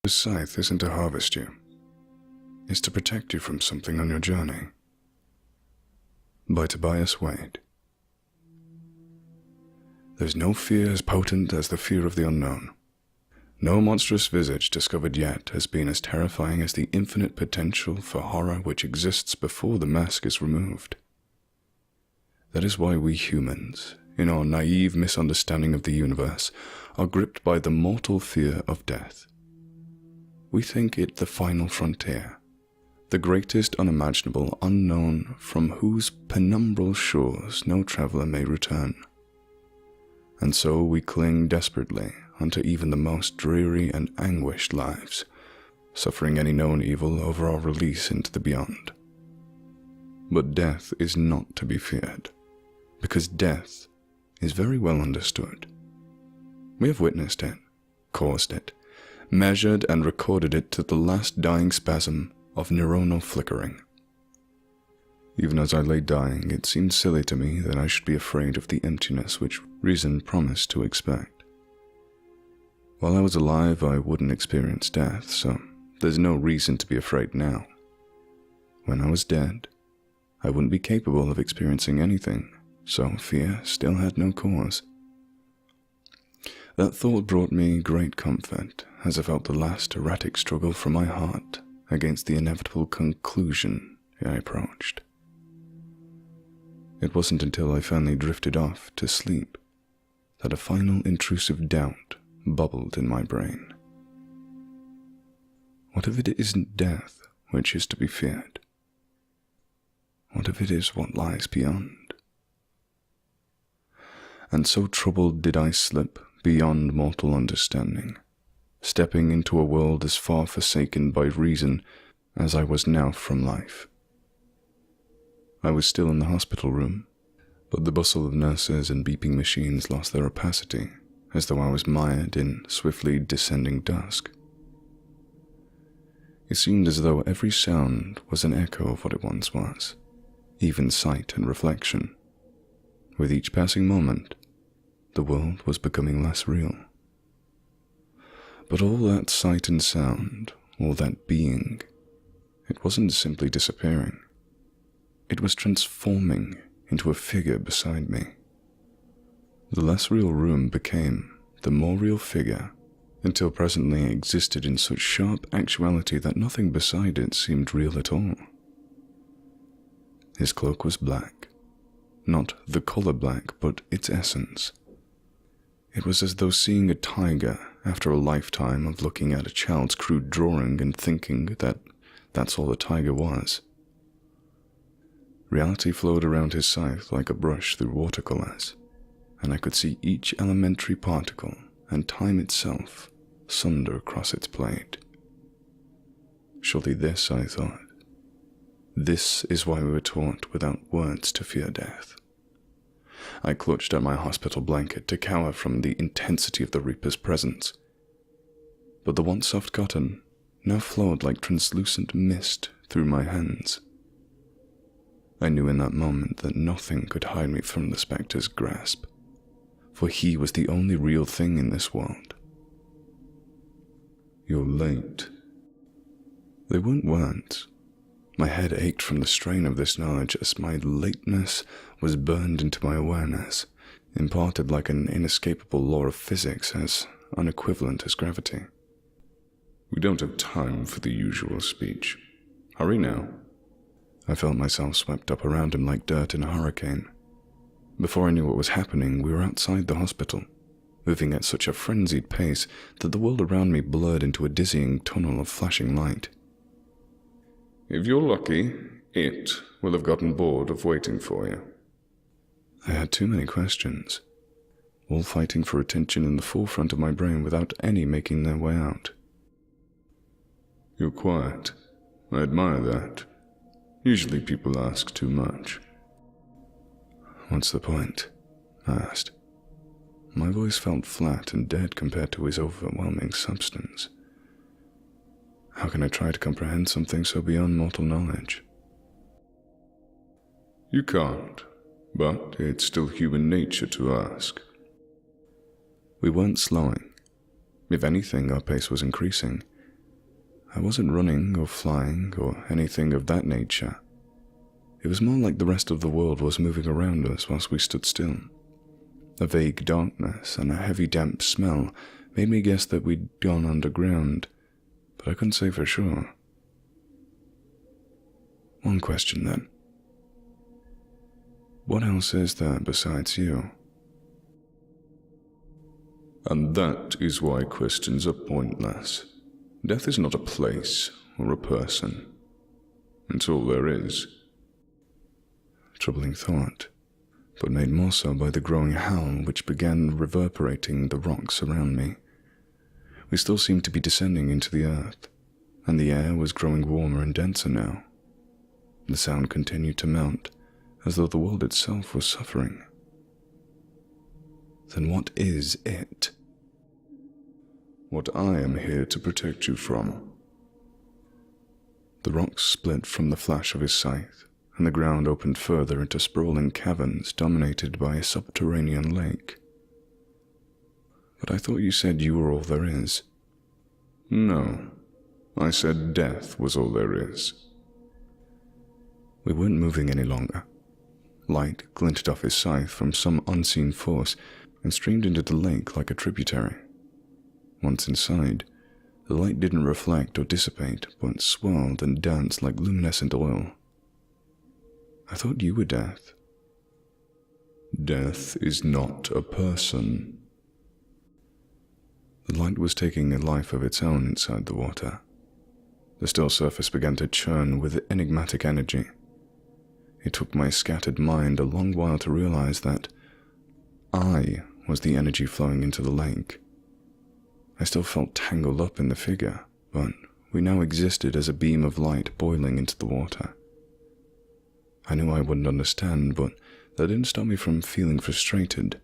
The scythe isn't to harvest you. It's to protect you from something on your journey. By Tobias Wade. There's no fear as potent as the fear of the unknown. No monstrous visage discovered yet has been as terrifying as the infinite potential for horror which exists before the mask is removed. That is why we humans, in our naive misunderstanding of the universe, are gripped by the mortal fear of death. We think it the final frontier, the greatest unimaginable unknown from whose penumbral shores no traveler may return. And so we cling desperately unto even the most dreary and anguished lives, suffering any known evil over our release into the beyond. But death is not to be feared, because death is very well understood. We have witnessed it, caused it, measured and recorded it to the last dying spasm of neuronal flickering. Even as I lay dying, it seemed silly to me that I should be afraid of the emptiness which reason promised to expect. While I was alive, I wouldn't experience death, so there's no reason to be afraid now. When I was dead, I wouldn't be capable of experiencing anything, so fear still had no cause. That thought brought me great comfort, as I felt the last erratic struggle from my heart against the inevitable conclusion I approached. It wasn't until I finally drifted off to sleep that a final intrusive doubt bubbled in my brain. What if it isn't death which is to be feared? What if it is what lies beyond? And so troubled did I slip beyond mortal understanding, stepping into a world as far forsaken by reason as I was now from life. I was still in the hospital room, but the bustle of nurses and beeping machines lost their opacity, as though I was mired in swiftly descending dusk. It seemed as though every sound was an echo of what it once was, even sight and reflection. With each passing moment, the world was becoming less real. But all that sight and sound, all that being, it wasn't simply disappearing. It was transforming into a figure beside me. The less real room became the more real figure, until presently it existed in such sharp actuality that nothing beside it seemed real at all. His cloak was black, not the color black, but its essence. It was as though seeing a tiger after a lifetime of looking at a child's crude drawing and thinking that that's all the tiger was. Reality flowed around his scythe like a brush through watercolors, and I could see each elementary particle and time itself sunder across its blade. Surely this, I thought, this is why we were taught without words to fear death. I clutched at my hospital blanket to cower from the intensity of the Reaper's presence, but the once soft cotton now flowed like translucent mist through my hands. I knew in that moment that nothing could hide me from the Spectre's grasp, for he was the only real thing in this world. "You're late." They weren't words. My head ached from the strain of this knowledge as my lateness was burned into my awareness, imparted like an inescapable law of physics as unequivalent as gravity. "We don't have time for the usual speech. Hurry now." I felt myself swept up around him like dirt in a hurricane. Before I knew what was happening, we were outside the hospital, moving at such a frenzied pace that the world around me blurred into a dizzying tunnel of flashing light. "If you're lucky, it will have gotten bored of waiting for you." I had too many questions, all fighting for attention in the forefront of my brain without any making their way out. "You're quiet. I admire that. Usually people ask too much." "What's the point?" I asked. My voice felt flat and dead compared to his overwhelming substance. How can I try to comprehend something so beyond mortal knowledge? "You can't, but it's still human nature to ask." We weren't slowing. If anything, our pace was increasing, I wasn't running or flying or anything of that nature. It was more like the rest of the world was moving around us whilst we stood still. A vague darkness and a heavy damp smell made me guess that we'd gone underground, but I couldn't say for sure. One question then. What else is there besides you? And that is why questions are pointless. Death is not a place or a person. It's all there is. Troubling thought, but made more so by the growing howl which began reverberating the rocks around me. We still seemed to be descending into the earth, and the air was growing warmer and denser now. The sound continued to mount, as though the world itself was suffering. Then what is it? What I am here to protect you from. The rocks split from the flash of his scythe, and the ground opened further into sprawling caverns dominated by a subterranean lake. But I thought you said you were all there is. No, I said death was all there is. We weren't moving any longer. Light glinted off his scythe from some unseen force and streamed into the lake like a tributary. Once inside, the light didn't reflect or dissipate, but swirled and danced like luminescent oil. I thought you were death. Death is not a person. The light was taking a life of its own inside the water. The still surface began to churn with enigmatic energy. It took my scattered mind a long while to realize that I was the energy flowing into the lake. I still felt tangled up in the figure, but we now existed as a beam of light boiling into the water. I knew I wouldn't understand, but that didn't stop me from feeling frustrated.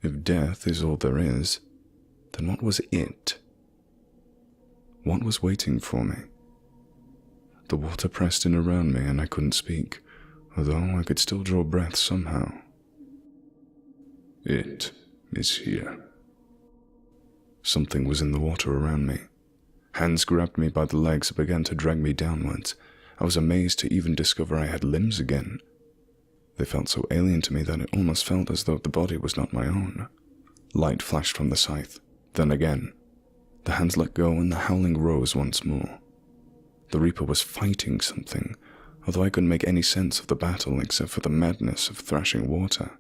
If death is all there is, then what was it? What was waiting for me? The water pressed in around me and I couldn't speak, although I could still draw breath somehow. It is here. Something was in the water around me. Hands grabbed me by the legs and began to drag me downwards. I was amazed to even discover I had limbs again. They felt so alien to me that it almost felt as though the body was not my own. Light flashed from the scythe. Then again. The hands let go and the howling rose once more. The Reaper was fighting something, although I couldn't make any sense of the battle except for the madness of thrashing water.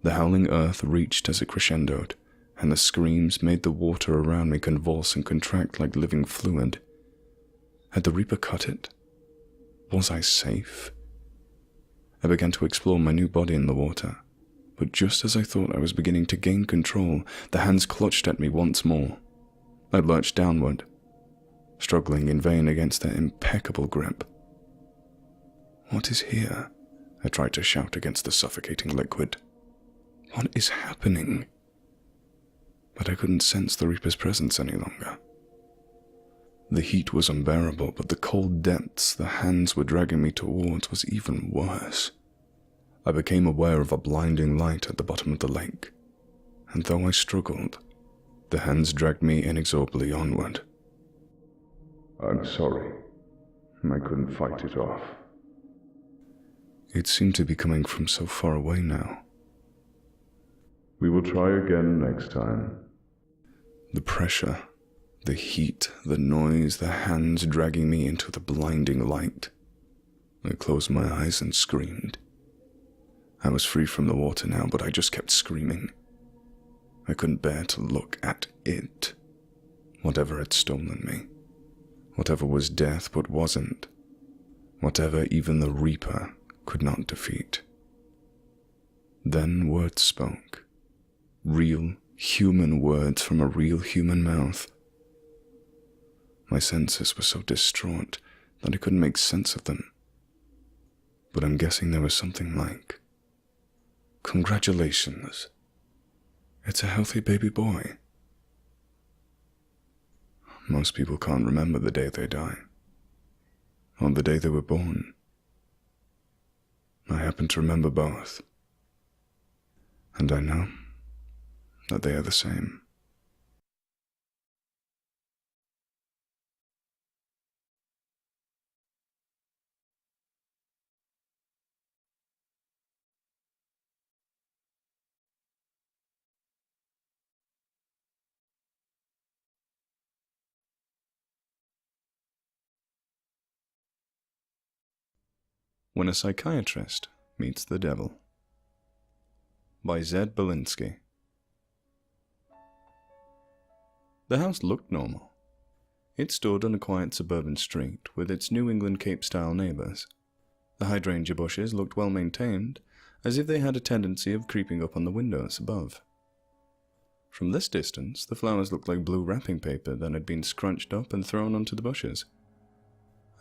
The howling earth reached as it crescendoed, and the screams made the water around me convulse and contract like living fluid. Had the Reaper cut it? Was I safe? I began to explore my new body in the water, but just as I thought I was beginning to gain control, the hands clutched at me once more. I lurched downward, struggling in vain against their impeccable grip. What is here? I tried to shout against the suffocating liquid. What is happening? But I couldn't sense the Reaper's presence any longer. The heat was unbearable, but the cold depths the hands were dragging me towards was even worse. I became aware of a blinding light at the bottom of the lake, and though I struggled, the hands dragged me inexorably onward. I'm sorry. I couldn't fight it off. It seemed to be coming from so far away now. We will try again next time. The pressure, the heat, the noise, the hands dragging me into the blinding light. I closed my eyes and screamed. I was free from the water now, but I just kept screaming. I couldn't bear to look at it. Whatever had stolen me. Whatever was death but wasn't. Whatever even the Reaper could not defeat. Then words spoke. Real, human words from a real human mouth. My senses were so distraught that I couldn't make sense of them. But I'm guessing there was something like, "Congratulations. It's a healthy baby boy." Most people can't remember the day they die, or the day they were born. I happen to remember both, and I know that they are the same. When a Psychiatrist Meets the Devil by Zed Belinsky. The house looked normal. It stood on a quiet suburban street with its New England Cape-style neighbours. The hydrangea bushes looked well maintained, as if they had a tendency of creeping up on the windows above. From this distance, the flowers looked like blue wrapping paper that had been scrunched up and thrown onto the bushes.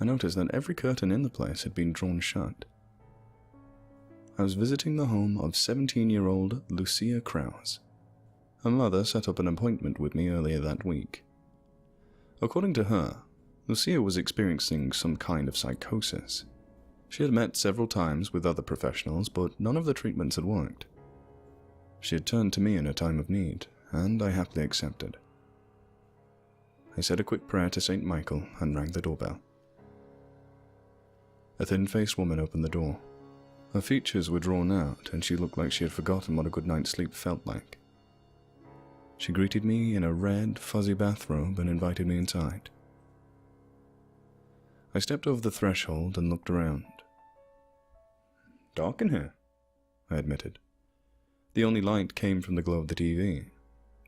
I noticed that every curtain in the place had been drawn shut. I was visiting the home of 17-year-old Lucia Krause. Her mother set up an appointment with me earlier that week. According to her, Lucia was experiencing some kind of psychosis. She had met several times with other professionals, but none of the treatments had worked. She had turned to me in a time of need, and I happily accepted. I said a quick prayer to St. Michael and rang the doorbell. A thin-faced woman opened the door. Her features were drawn out, and she looked like she had forgotten what a good night's sleep felt like. She greeted me in a red, fuzzy bathrobe and invited me inside. I stepped over the threshold and looked around. Dark in here, I admitted. The only light came from the glow of the TV,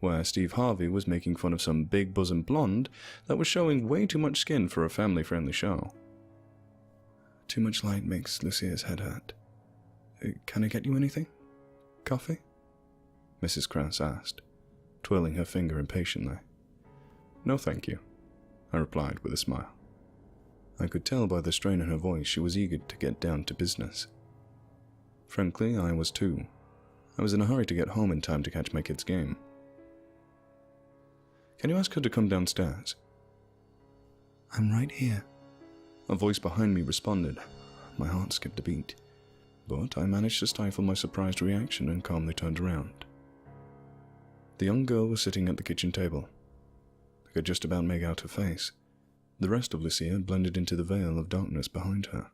where Steve Harvey was making fun of some big-bosomed blonde that was showing way too much skin for a family-friendly show. Too much light makes Lucia's head hurt. Can I get you anything? Coffee? Mrs. Krause asked, twirling her finger impatiently. No, thank you, I replied with a smile. I could tell by the strain in her voice she was eager to get down to business. Frankly, I was too. I was in a hurry to get home in time to catch my kid's game. Can you ask her to come downstairs? I'm right here. A voice behind me responded. My heart skipped a beat, but I managed to stifle my surprised reaction and calmly turned around. The young girl was sitting at the kitchen table. I could just about make out her face. The rest of Lucia had blended into the veil of darkness behind her.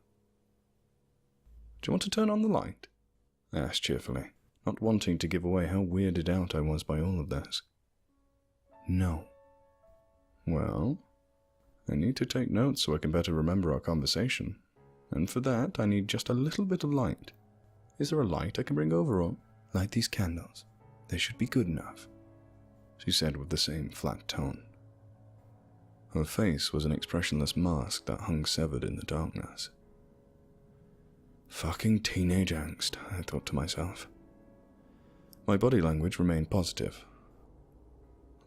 Do you want to turn on the light? I asked cheerfully, not wanting to give away how weirded out I was by all of this. No. Well, I need to take notes so I can better remember our conversation, and for that I need just a little bit of light. Is there a light I can bring over, or light these candles? They should be good enough, she said with the same flat tone. Her face was an expressionless mask that hung severed in the darkness. Fucking teenage angst, I thought to myself. My body language remained positive.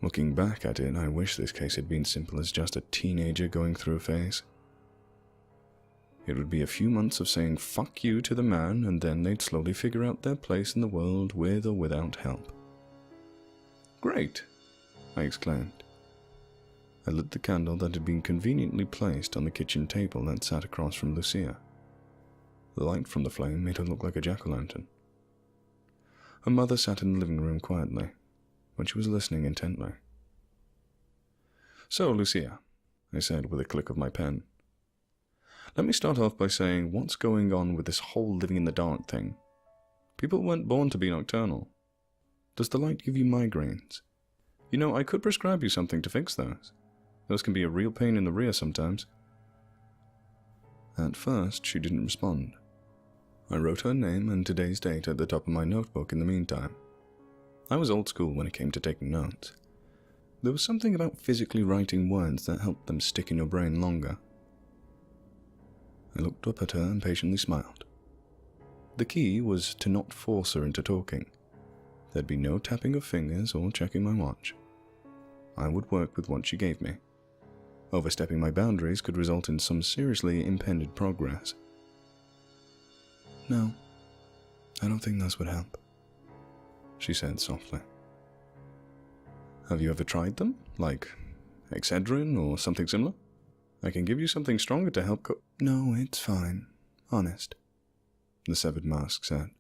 Looking back at it, I wish this case had been simple as just a teenager going through a phase. It would be a few months of saying fuck you to the man, and then they'd slowly figure out their place in the world with or without help. Great, I exclaimed. I lit the candle that had been conveniently placed on the kitchen table that sat across from Lucia. The light from the flame made her look like a jack-o'-lantern. Her mother sat in the living room quietly, when she was listening intently. So, Lucia, I said with a click of my pen, let me start off by saying what's going on with this whole living in the dark thing. People weren't born to be nocturnal. Does the light give you migraines? You know, I could prescribe you something to fix those. Those can be a real pain in the rear sometimes. At first, she didn't respond. I wrote her name and today's date at the top of my notebook in the meantime. I was old school when it came to taking notes. There was something about physically writing words that helped them stick in your brain longer. I looked up at her and patiently smiled. The key was to not force her into talking. There'd be no tapping of fingers or checking my watch. I would work with what she gave me. Overstepping my boundaries could result in some seriously impeded progress. No, I don't think those would help, she said softly. Have you ever tried them? Like Excedrin or something similar? I can give you something stronger to help No, it's fine. Honest, the severed mask said,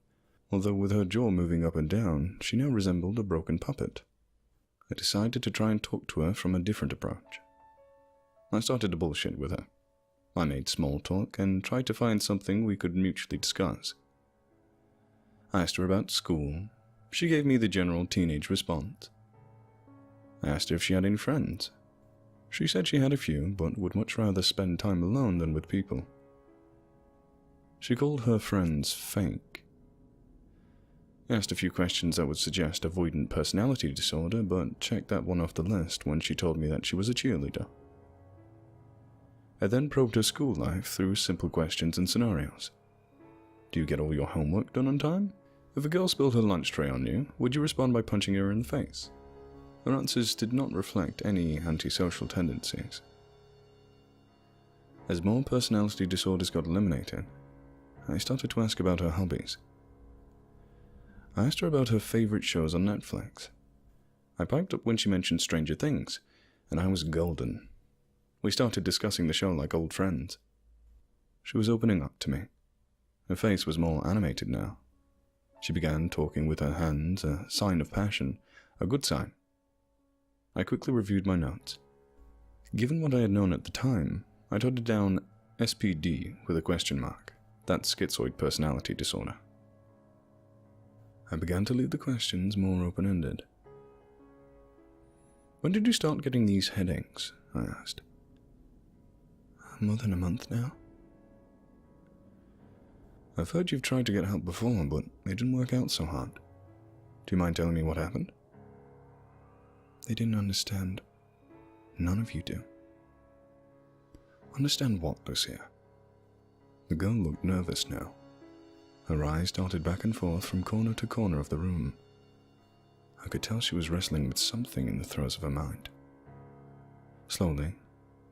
although with her jaw moving up and down, she now resembled a broken puppet. I decided to try and talk to her from a different approach. I started to bullshit with her. I made small talk and tried to find something we could mutually discuss. I asked her about school. She gave me the general teenage response. I asked her if she had any friends. She said she had a few, but would much rather spend time alone than with people. She called her friends fake. I asked a few questions that would suggest avoidant personality disorder, but checked that one off the list when she told me that she was a cheerleader. I then probed her school life through simple questions and scenarios. Do you get all your homework done on time? If a girl spilled her lunch tray on you, would you respond by punching her in the face? Her answers did not reflect any antisocial tendencies. As more personality disorders got eliminated, I started to ask about her hobbies. I asked her about her favorite shows on Netflix. I piped up when she mentioned Stranger Things, and I was golden. We started discussing the show like old friends. She was opening up to me. Her face was more animated now. She began talking with her hands, a sign of passion, a good sign. I quickly reviewed my notes. Given what I had known at the time, I jotted down SPD with a question mark. That's schizoid personality disorder. I began to leave the questions more open-ended. When did you start getting these headaches? I asked. More than a month now. I've heard you've tried to get help before, but it didn't work out so hard. Do you mind telling me what happened? They didn't understand. None of you do. Understand what, Lucia? The girl looked nervous now. Her eyes darted back and forth from corner to corner of the room. I could tell she was wrestling with something in the throes of her mind. Slowly,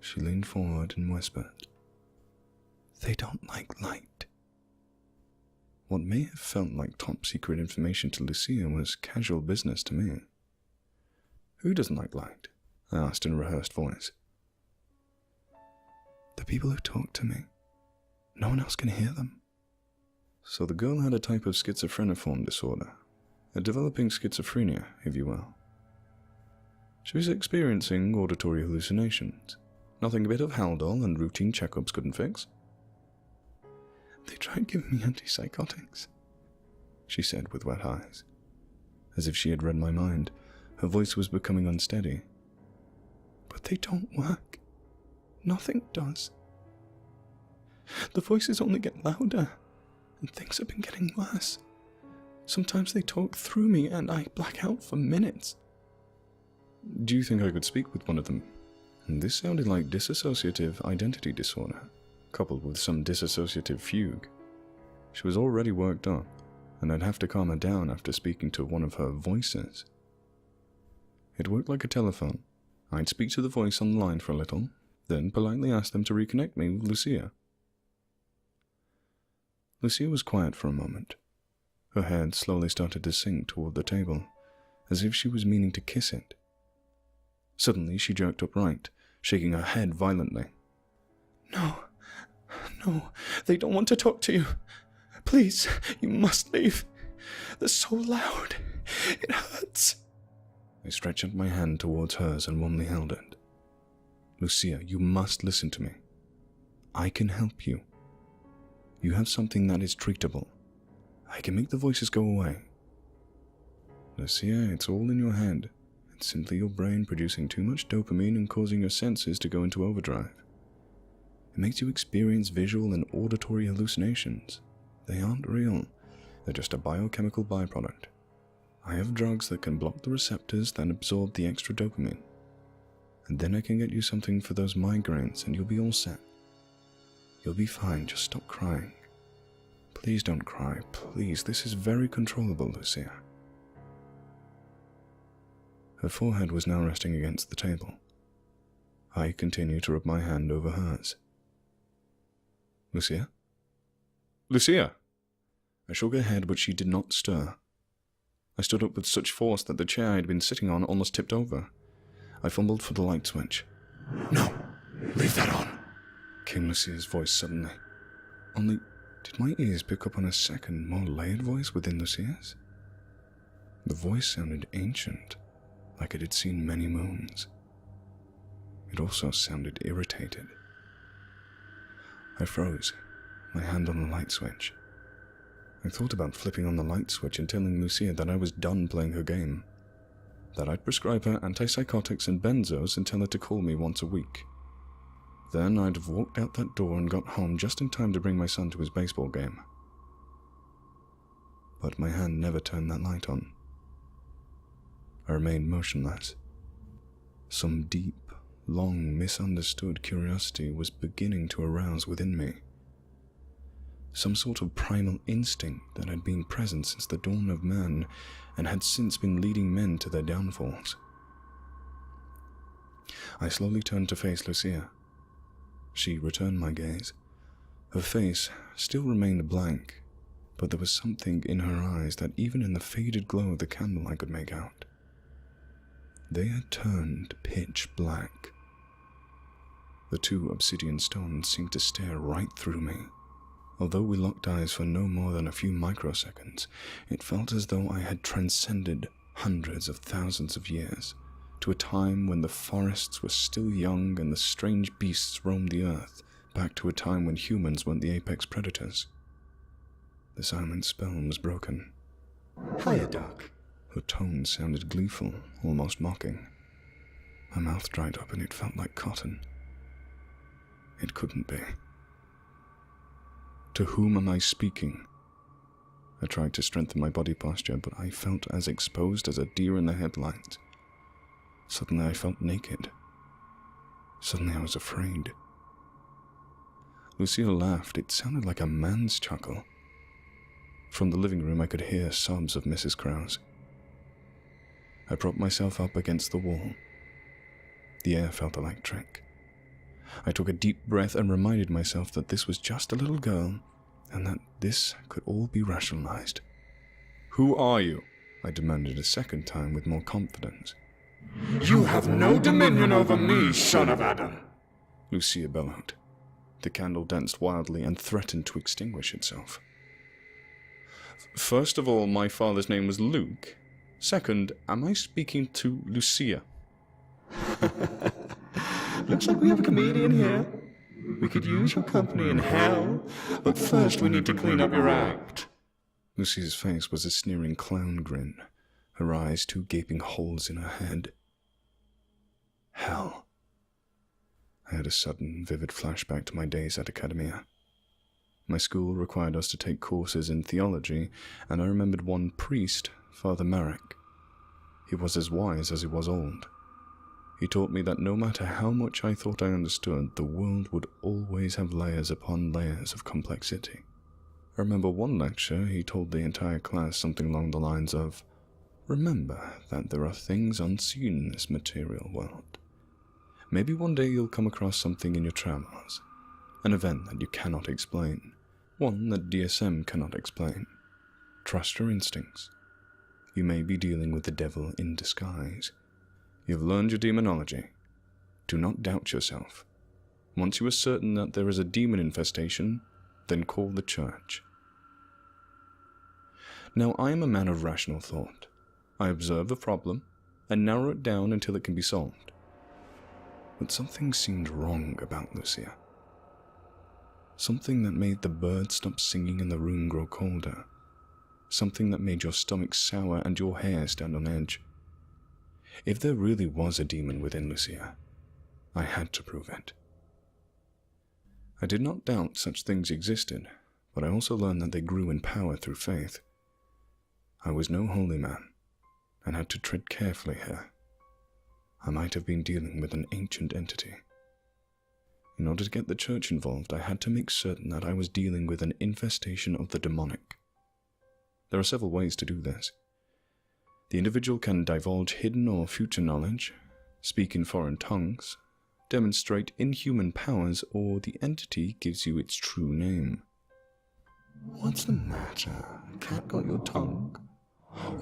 she leaned forward and whispered, They don't like light. What may have felt like top-secret information to Lucia was casual business to me. Who doesn't like light? I asked in a rehearsed voice. The people who talk to me. No one else can hear them. So the girl had a type of schizophreniform disorder, a developing schizophrenia, if you will. She was experiencing auditory hallucinations, nothing a bit of Haldol and routine checkups couldn't fix. They tried giving me antipsychotics, she said with wet eyes. As if she had read my mind, her voice was becoming unsteady. But they don't work. Nothing does. The voices only get louder, and things have been getting worse. Sometimes they talk through me and I black out for minutes. Do you think I could speak with one of them? And this sounded like dissociative identity disorder, coupled with some dissociative fugue. She was already worked up, and I'd have to calm her down after speaking to one of her voices. It worked like a telephone. I'd speak to the voice on the line for a little, then politely ask them to reconnect me with Lucia. Lucia was quiet for a moment. Her head slowly started to sink toward the table, as if she was meaning to kiss it. Suddenly she jerked upright, shaking her head violently. No, they don't want to talk to you. Please, you must leave. They're so loud. It hurts. I stretched out my hand towards hers and warmly held it. Lucia, you must listen to me. I can help you. You have something that is treatable. I can make the voices go away. Lucia, it's all in your head. It's simply your brain producing too much dopamine and causing your senses to go into overdrive. It makes you experience visual and auditory hallucinations. They aren't real. They're just a biochemical byproduct. I have drugs that can block the receptors that absorb the extra dopamine. And then I can get you something for those migraines and you'll be all set. You'll be fine, just stop crying. Please don't cry, please. This is very controllable, Lucia. Her forehead was now resting against the table. I continued to rub my hand over hers. Lucia? Lucia! I shook her head, but she did not stir. I stood up with such force that the chair I had been sitting on almost tipped over. I fumbled for the light switch. No! Leave that on! Came Lucia's voice suddenly. Only, did my ears pick up on a second, more layered voice within Lucia's? The voice sounded ancient, like it had seen many moons. It also sounded irritated. I froze, my hand on the light switch. I thought about flipping on the light switch and telling Lucia that I was done playing her game, that I'd prescribe her antipsychotics and benzos and tell her to call me once a week. Then I'd have walked out that door and got home just in time to bring my son to his baseball game. But my hand never turned that light on. I remained motionless. Some deep, long misunderstood curiosity was beginning to arouse within me. Some sort of primal instinct that had been present since the dawn of man and had since been leading men to their downfalls. I slowly turned to face Lucia. She returned my gaze. Her face still remained blank, but there was something in her eyes that even in the faded glow of the candle I could make out. They had turned pitch black. The two obsidian stones seemed to stare right through me. Although we locked eyes for no more than a few microseconds, it felt as though I had transcended hundreds of thousands of years, to a time when the forests were still young and the strange beasts roamed the earth, back to a time when humans weren't the apex predators. The silent spell was broken. Hiya, Doc. Her tone sounded gleeful, almost mocking. My mouth dried up and it felt like cotton. It couldn't be. To whom am I speaking? I tried to strengthen my body posture, but I felt as exposed as a deer in the headlights. Suddenly I felt naked. Suddenly I was afraid. Lucille laughed. It sounded like a man's chuckle. From the living room I could hear sobs of Mrs. Krause. I propped myself up against the wall. The air felt electric. I took a deep breath and reminded myself that this was just a little girl and that this could all be rationalized. "Who are you?" I demanded a second time with more confidence. You have no dominion over me, son of Adam! Lucia bellowed. The candle danced wildly and threatened to extinguish itself. "First of all, my father's name was Luke. Second, am I speaking to Lucia?" Looks like we have a comedian here. We could use your company in hell, but first we need to clean up your act. Lucia's face was a sneering clown grin, her eyes two gaping holes in her head. Hell. I had a sudden, vivid flashback to my days at Academia. My school required us to take courses in theology, and I remembered one priest, Father Marek. He was as wise as he was old. He taught me that no matter how much I thought I understood, the world would always have layers upon layers of complexity. I remember one lecture he told the entire class something along the lines of, "Remember that there are things unseen in this material world. Maybe one day you'll come across something in your travels, an event that you cannot explain, one that DSM cannot explain. Trust your instincts. You may be dealing with the devil in disguise. You've learned your demonology. Do not doubt yourself. Once you are certain that there is a demon infestation, then call the church." Now, I am a man of rational thought. I observe a problem and narrow it down until it can be solved. But something seemed wrong about Lucia. Something that made the birds stop singing and the room grow colder. Something that made your stomach sour and your hair stand on edge. If there really was a demon within Lucia, I had to prove it. I did not doubt such things existed, but I also learned that they grew in power through faith. I was no holy man, and had to tread carefully here. I might have been dealing with an ancient entity. In order to get the church involved, I had to make certain that I was dealing with an infestation of the demonic. There are several ways to do this. The individual can divulge hidden or future knowledge, speak in foreign tongues, demonstrate inhuman powers, or the entity gives you its true name. What's the matter? Cat got your tongue?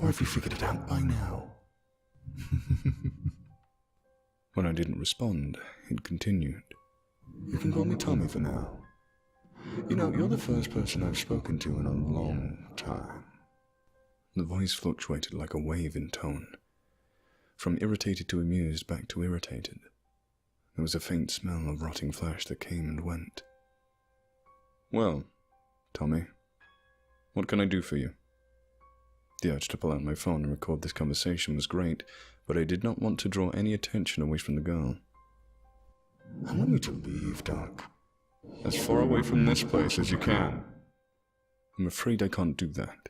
Or have you figured it out by now? When I didn't respond, it continued. You can call me Tommy for now. You know, you're the first person I've spoken to in a long time. The voice fluctuated like a wave in tone, from irritated to amused back to irritated. There was a faint smell of rotting flesh that came and went. "Well, Tommy, what can I do for you?" The urge to pull out my phone and record this conversation was great, but I did not want to draw any attention away from the girl. I want you to leave, Doc. As far away from this place as you can. I'm afraid I can't do that.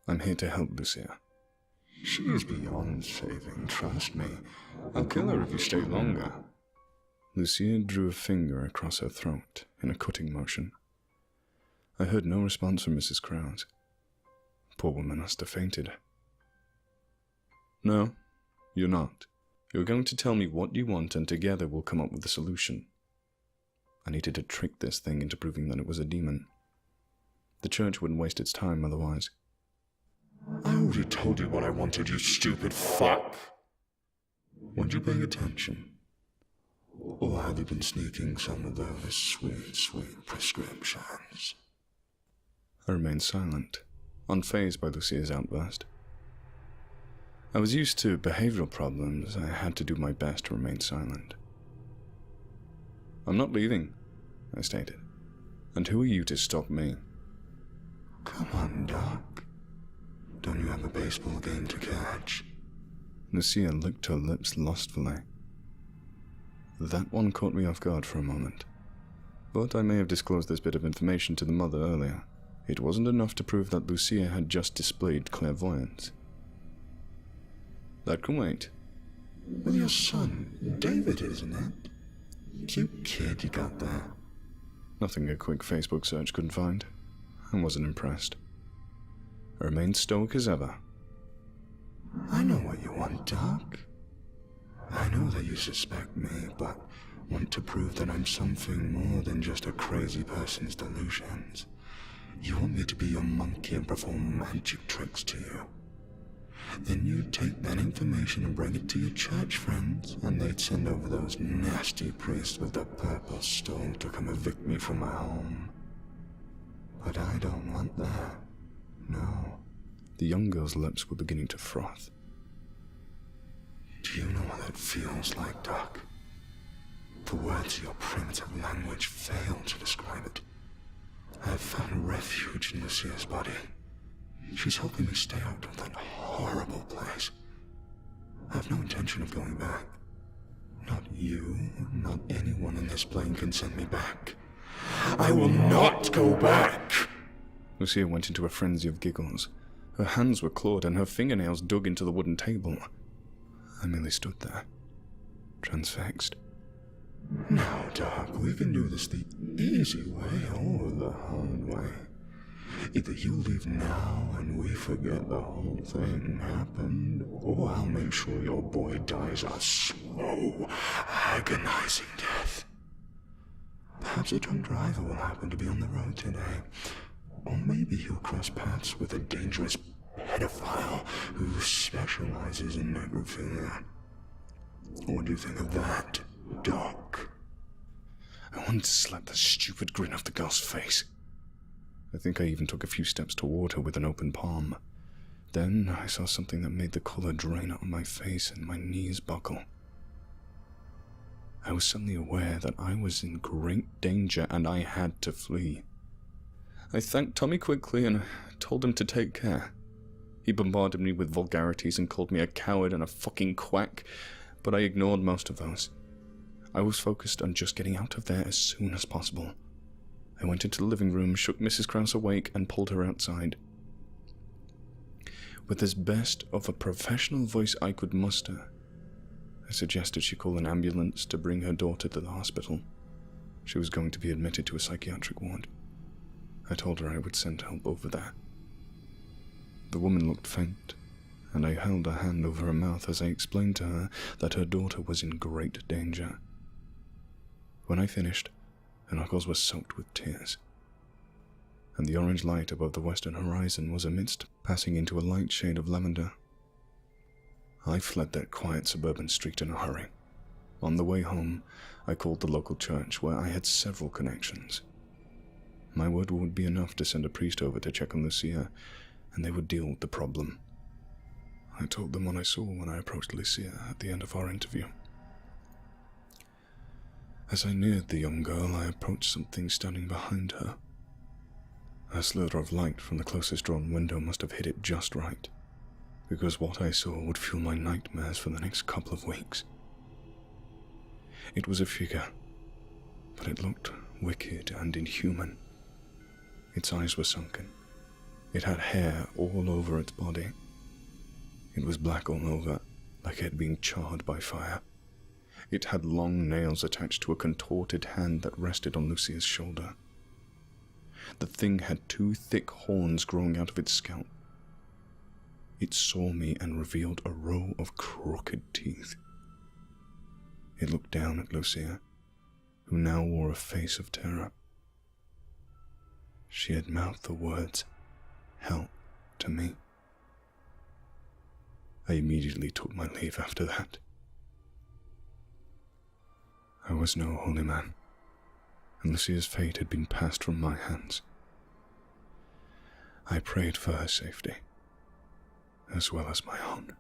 I'm here to help Lucia. She is beyond saving, trust me. I'll kill her if you stay longer. Lucia drew a finger across her throat in a cutting motion. I heard no response from Mrs. Krause. Poor woman must have fainted. No, you're not. You're going to tell me what you want and together we'll come up with a solution. I needed to trick this thing into proving that it was a demon. The church wouldn't waste its time otherwise. I already told you what I wanted, you stupid fuck. Weren't you paying attention? Or have you been sneaking some of those sweet, sweet prescriptions? I remained silent, unfazed by Lucia's outburst. I was used to behavioral problems. I had to do my best to remain silent. I'm not leaving, I stated. And who are you to stop me? Come on, Doc. Don't you have a baseball game to catch? Lucia licked her lips lustfully. That one caught me off guard for a moment. But I may have disclosed this bit of information to the mother earlier. It wasn't enough to prove that Lucia had just displayed clairvoyance. That can wait. With your son, David, isn't it? Cute kid you got there. Nothing a quick Facebook search couldn't find. I wasn't impressed. I remained stoic as ever. I know what you want, Doc. I know that you suspect me, but want to prove that I'm something more than just a crazy person's delusions. You want me to be your monkey and perform magic tricks to you. Then you'd take that information and bring it to your church friends, and they'd send over those nasty priests with the purple stone to come evict me from my home. But I don't want that. No. The young girl's lips were beginning to froth. Do you know what that feels like, Doc? The words of your primitive language fail to describe it. I have found refuge in Lucia's body. She's helping me stay out of that horrible place. I have no intention of going back. Not you, not anyone in this plane can send me back. I will not go back! Lucia went into a frenzy of giggles. Her hands were clawed and her fingernails dug into the wooden table. I merely stood there, transfixed. Now, Doc, we can do this the easy way or the hard way. Either you leave now and we forget the whole thing happened, or I'll make sure your boy dies a slow, agonizing death. Perhaps a drunk driver will happen to be on the road today. Or maybe he'll cross paths with a dangerous pedophile who specializes in necrophilia. What do you think of that, Doc? I wanted to slap the stupid grin off the girl's face. I think I even took a few steps toward her with an open palm. Then I saw something that made the color drain out of my face and my knees buckle. I was suddenly aware that I was in great danger and I had to flee. I thanked Tommy quickly and told him to take care. He bombarded me with vulgarities and called me a coward and a fucking quack, but I ignored most of those. I was focused on just getting out of there as soon as possible. I went into the living room, shook Mrs. Krause awake, and pulled her outside. With as best of a professional voice I could muster, I suggested she call an ambulance to bring her daughter to the hospital. She was going to be admitted to a psychiatric ward. I told her I would send help over there. The woman looked faint, and I held a hand over her mouth as I explained to her that her daughter was in great danger. When I finished, her knuckles were soaked with tears, and the orange light above the western horizon was a mist passing into a light shade of lavender. I fled that quiet suburban street in a hurry. On the way home, I called the local church where I had several connections. My word would be enough to send a priest over to check on Lucia, and they would deal with the problem. I told them what I saw when I approached Lucia at the end of our interview. As I neared the young girl, I approached something standing behind her. A slither of light from the closest drawn window must have hit it just right, because what I saw would fuel my nightmares for the next couple of weeks. It was a figure, but it looked wicked and inhuman. Its eyes were sunken. It had hair all over its body. It was black all over, like it had been charred by fire. It had long nails attached to a contorted hand that rested on Lucia's shoulder. The thing had 2 thick horns growing out of its scalp. It saw me and revealed a row of crooked teeth. It looked down at Lucia, who now wore a face of terror. She had mouthed the words, "Help," to me. I immediately took my leave after that. I was no holy man, and Lucia's fate had been passed from my hands. I prayed for her safety, as well as my own.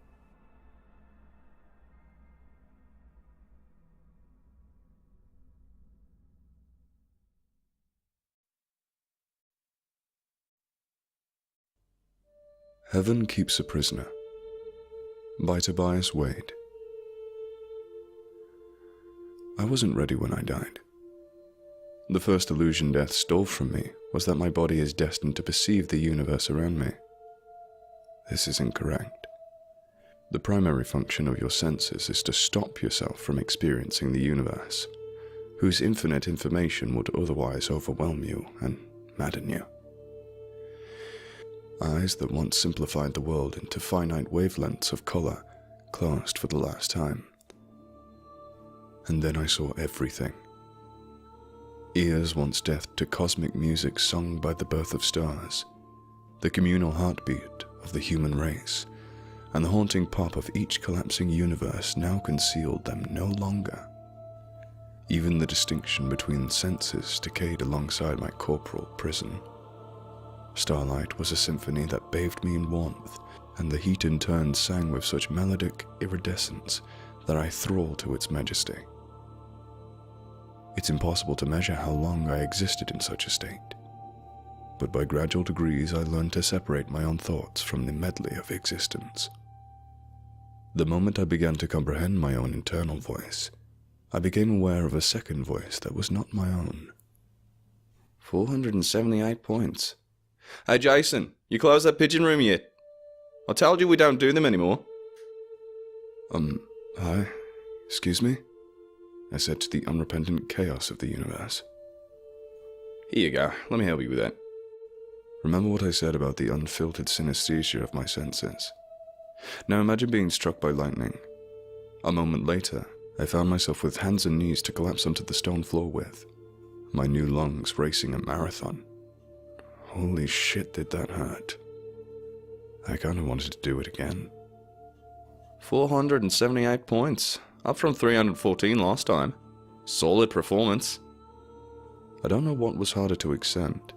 Heaven Keeps a Prisoner by Tobias Wade. I wasn't ready when I died. The first illusion death stole from me was that my body is destined to perceive the universe around me. This is incorrect. The primary function of your senses is to stop yourself from experiencing the universe, whose infinite information would otherwise overwhelm you and madden you. Eyes that once simplified the world into finite wavelengths of color closed for the last time. And then I saw everything. Ears once deaf to cosmic music sung by the birth of stars, the communal heartbeat of the human race, and the haunting pop of each collapsing universe now concealed them no longer. Even the distinction between senses decayed alongside my corporal prison. Starlight was a symphony that bathed me in warmth, and the heat in turn sang with such melodic iridescence that I thralled to its majesty. It's impossible to measure how long I existed in such a state, but by gradual degrees I learned to separate my own thoughts from the medley of existence. The moment I began to comprehend my own internal voice, I became aware of a second voice that was not my own. 478 points. Hey Jason, you closed that pigeon room yet? I told you we don't do them anymore. Hi, excuse me? I said to the unrepentant chaos of the universe. Here you go, let me help you with that. Remember what I said about the unfiltered synesthesia of my senses? Now imagine being struck by lightning. A moment later, I found myself with hands and knees to collapse onto the stone floor with, my new lungs racing a marathon. Holy shit, did that hurt. I kind of wanted to do it again. 478 points, up from 314 last time. Solid performance. I don't know what was harder to accept.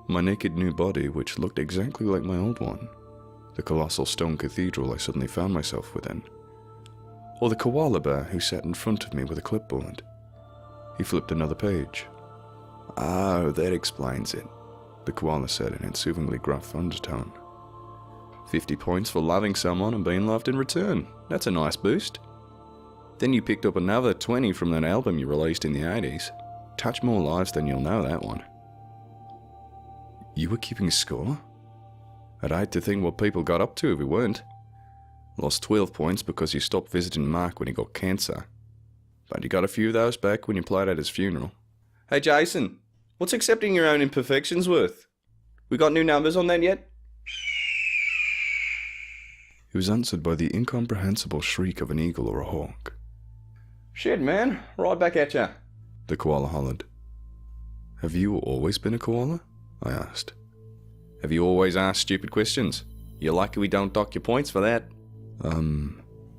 My naked new body, which looked exactly like my old one. The colossal stone cathedral I suddenly found myself within. Or the koala bear who sat in front of me with a clipboard. He flipped another page. "Oh, that explains it," the koala said in its soothingly gruff undertone. 50 points for loving someone and being loved in return. That's a nice boost. Then you picked up another 20 from that album you released in the 80s. Touch more lives than you'll know, that one. You were keeping score? I'd hate to think what people got up to if we weren't. Lost 12 points because you stopped visiting Mark when he got cancer. But you got a few of those back when you played at his funeral. Hey Jason, what's accepting your own imperfections worth? We got new numbers on that yet? He was answered by the incomprehensible shriek of an eagle or a hawk. Shit, man, right back at ya, the koala hollered. Have you always been a koala? I asked. Have you always asked stupid questions? You're lucky we don't dock your points for that.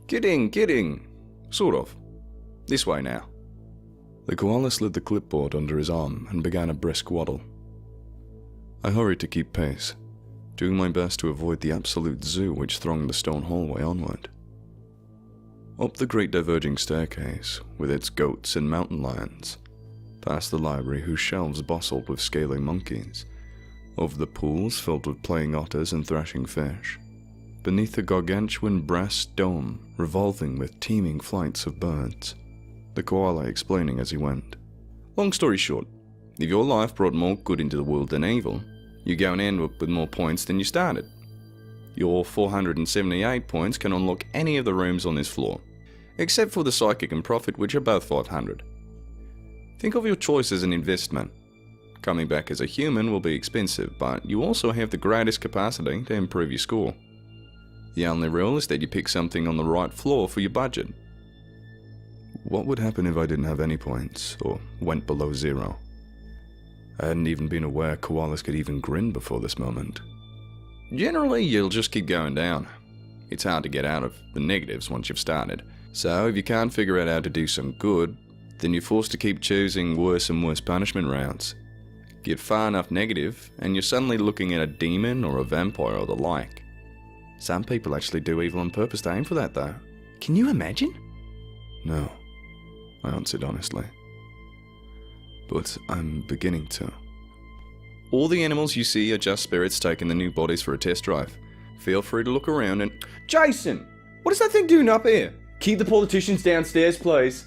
Kidding. Sort of. This way now. The koala slid the clipboard under his arm and began a brisk waddle. I hurried to keep pace, doing my best to avoid the absolute zoo which thronged the stone hallway onward. Up the great diverging staircase, with its goats and mountain lions, past the library whose shelves bustled with scaling monkeys, over the pools filled with playing otters and thrashing fish, beneath the gargantuan brass dome revolving with teeming flights of birds, the koala explaining as he went. Long story short, if your life brought more good into the world than evil, you go and end up with more points than you started. Your 478 points can unlock any of the rooms on this floor, except for the Psychic and Prophet, which are both 500. Think of your choice as an investment. Coming back as a human will be expensive, but you also have the greatest capacity to improve your score. The only rule is that you pick something on the right floor for your budget. What would happen if I didn't have any points, or went below 0? I hadn't even been aware koalas could even grin before this moment. Generally, you'll just keep going down. It's hard to get out of the negatives once you've started. So if you can't figure out how to do some good, then you're forced to keep choosing worse and worse punishment routes. Get far enough negative, and you're suddenly looking at a demon or a vampire or the like. Some people actually do evil on purpose to aim for that, though. Can you imagine? No, I answered honestly. But I'm beginning to. All the animals you see are just spirits taking the new bodies for a test drive. Feel free to look around and... Jason! What is that thing doing up here? Keep the politicians downstairs, please.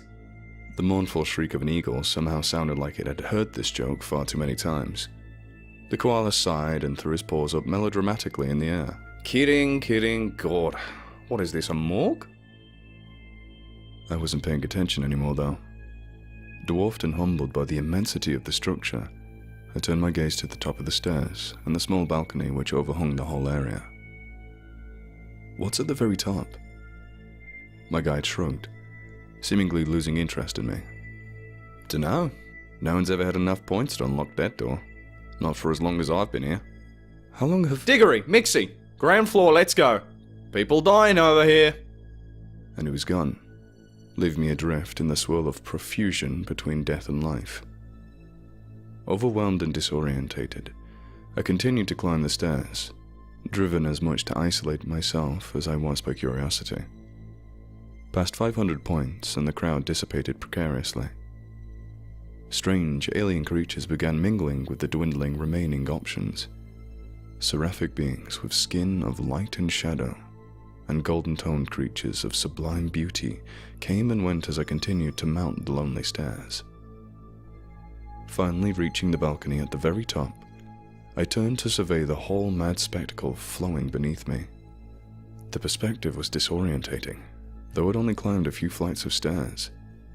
The mournful shriek of an eagle somehow sounded like it had heard this joke far too many times. The koala sighed and threw his paws up melodramatically in the air. Kidding, God. What is this, a morgue? I wasn't paying attention anymore, though. Dwarfed and humbled by the immensity of the structure, I turned my gaze to the top of the stairs and the small balcony which overhung the whole area. What's at the very top? My guide shrugged, seemingly losing interest in me. Dunno. No one's ever had enough points to unlock that door. Not for as long as I've been here. How long have... Diggory, Mixie, ground floor, let's go. People dying over here. And he was gone, leaving me adrift in the swirl of profusion between death and life. Overwhelmed and disorientated, I continued to climb the stairs, driven as much to isolate myself as I was by curiosity. Past 500 points, and the crowd dissipated precariously. Strange alien creatures began mingling with the dwindling remaining options. Seraphic beings with skin of light and shadow, and golden-toned creatures of sublime beauty came and went as I continued to mount the lonely stairs. Finally reaching the balcony at the very top, I turned to survey the whole mad spectacle flowing beneath me. The perspective was disorientating, though I'd only climbed a few flights of stairs.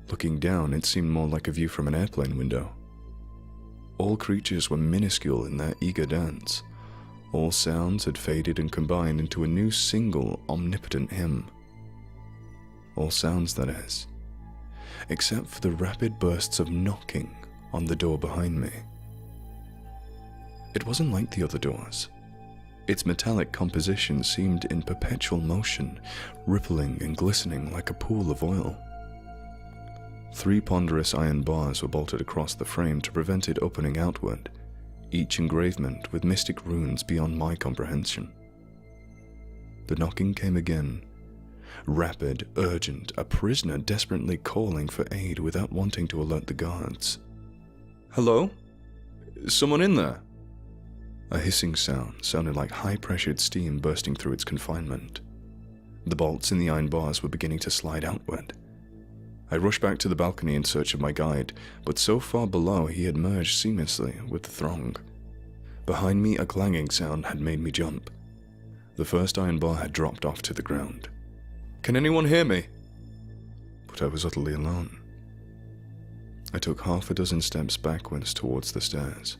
Looking down, it seemed more like a view from an airplane window. All creatures were minuscule in their eager dance. All sounds had faded and combined into a new single omnipotent hymn. All sounds, that is, except for the rapid bursts of knocking on the door behind me. It wasn't like the other doors. Its metallic composition seemed in perpetual motion, rippling and glistening like a pool of oil. 3 ponderous iron bars were bolted across the frame to prevent it opening outward, each engravement with mystic runes beyond my comprehension. The knocking came again. Rapid, urgent, a prisoner desperately calling for aid without wanting to alert the guards. Hello? Someone in there? A hissing sound sounded like high-pressured steam bursting through its confinement. The bolts in the iron bars were beginning to slide outward. I rushed back to the balcony in search of my guide, but so far below he had merged seamlessly with the throng. Behind me, a clanging sound had made me jump. The first iron bar had dropped off to the ground. Can anyone hear me? But I was utterly alone. I took half a dozen steps backwards towards the stairs,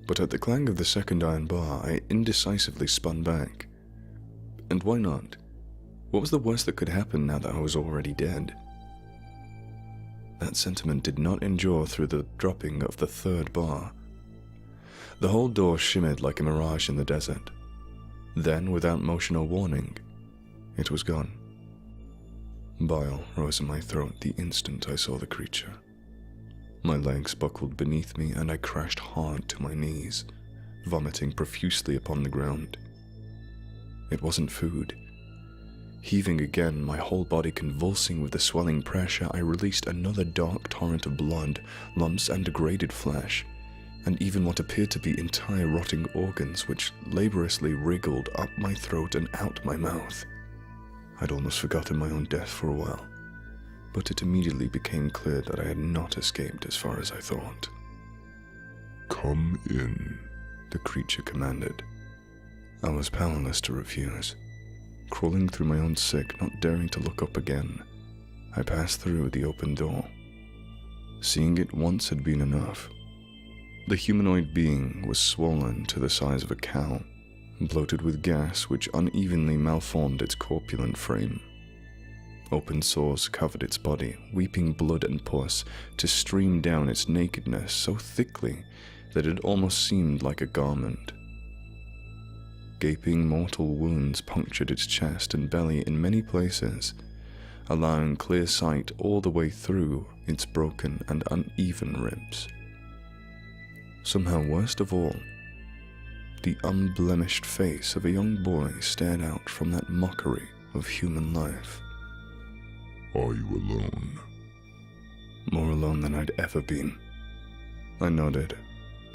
but at the clang of the second iron bar, I indecisively spun back. And why not? What was the worst that could happen now that I was already dead? That sentiment did not endure through the dropping of the third bar. The whole door shimmered like a mirage in the desert. Then, without motion or warning, it was gone. Bile rose in my throat the instant I saw the creature. My legs buckled beneath me and I crashed hard to my knees, vomiting profusely upon the ground. It wasn't food. Heaving again, my whole body convulsing with the swelling pressure, I released another dark torrent of blood, lumps and degraded flesh, and even what appeared to be entire rotting organs which laboriously wriggled up my throat and out my mouth. I'd almost forgotten my own death for a while. but it immediately became clear that I had not escaped as far as I thought. Come in. The creature commanded. I was powerless to refuse. Crawling through my own sick, not daring to look up again, I passed through the open door. Seeing it once had been enough. The humanoid being was swollen to the size of a cow, bloated with gas which unevenly malformed its corpulent frame. Open sores covered its body, weeping blood and pus to stream down its nakedness so thickly that it almost seemed like a garment. Gaping mortal wounds punctured its chest and belly in many places, allowing clear sight all the way through its broken and uneven ribs. Somehow worst of all, the unblemished face of a young boy stared out from that mockery of human life. Are you alone? More alone than I'd ever been. I nodded,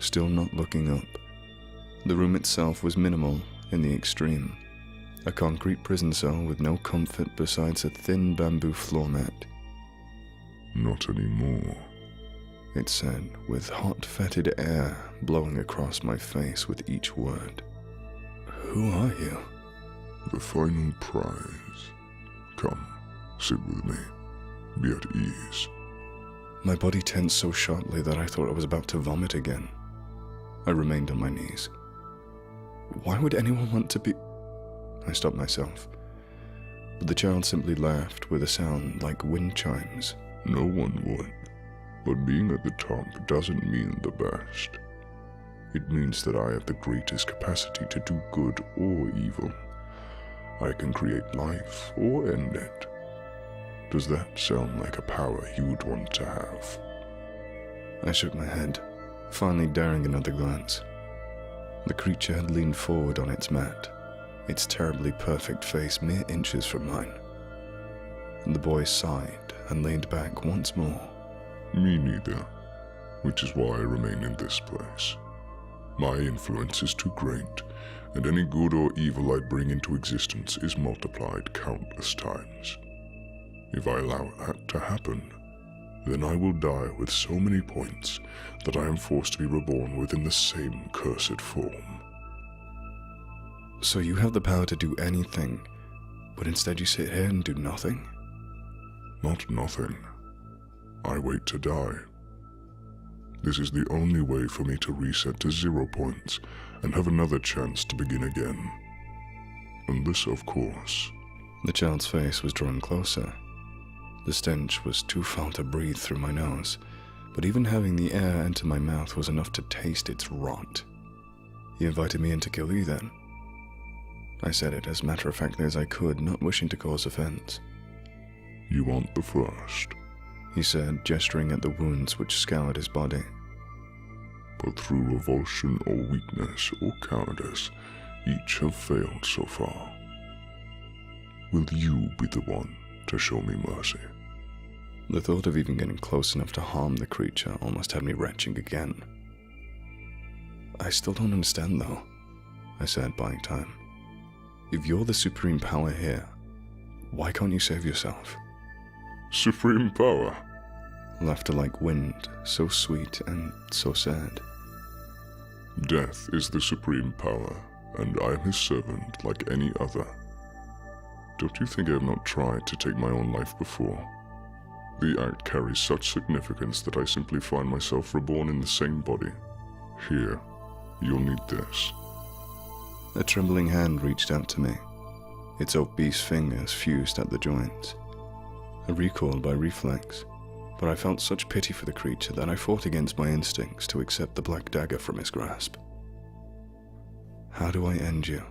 still not looking up. The room itself was minimal in the extreme. A concrete prison cell with no comfort besides a thin bamboo floor mat. Not anymore. It said, with hot, fetid air blowing across my face with each word. Who are you? The final prize. Come, sit with me. Be at ease. My body tensed so sharply that I thought I was about to vomit again. I remained on my knees. Why would anyone want to be... I stopped myself, but the child simply laughed with a sound like wind chimes. No one would. But being at the top doesn't mean the best. It means that I have the greatest capacity to do good or evil. I can create life or end it. Does that sound like a power you'd want to have? I shook my head, finally daring another glance. The creature had leaned forward on its mat, its terribly perfect face mere inches from mine. And the boy sighed and leaned back once more. Me neither, which is why I remain in this place. My influence is too great, and any good or evil I bring into existence is multiplied countless times. If I allow that to happen, then I will die with so many points that I am forced to be reborn within the same cursed form. So you have the power to do anything, but instead you sit here and do nothing? Not nothing. I wait to die. This is the only way for me to reset to 0 points and have another chance to begin again. And this, of course... The child's face was drawn closer. The stench was too foul to breathe through my nose, but even having the air enter my mouth was enough to taste its rot. He invited me in to kill you then? I said it as matter-of-factly as I could, not wishing to cause offense. You want the first, he said, gesturing at the wounds which scoured his body. But through revulsion or weakness or cowardice, each have failed so far. Will you be the one to show me mercy? The thought of even getting close enough to harm the creature almost had me retching again. I still don't understand though, I said, buying time. If you're the supreme power here, why can't you save yourself? Supreme power? Laughter like wind, so sweet and so sad. Death is the supreme power, and I am his servant like any other. Don't you think I have not tried to take my own life before? The act carries such significance that I simply find myself reborn in the same body. Here, you'll need this. A trembling hand reached out to me, its obese fingers fused at the joints. I recoiled by reflex, but I felt such pity for the creature that I fought against my instincts to accept the black dagger from his grasp. How do I end you?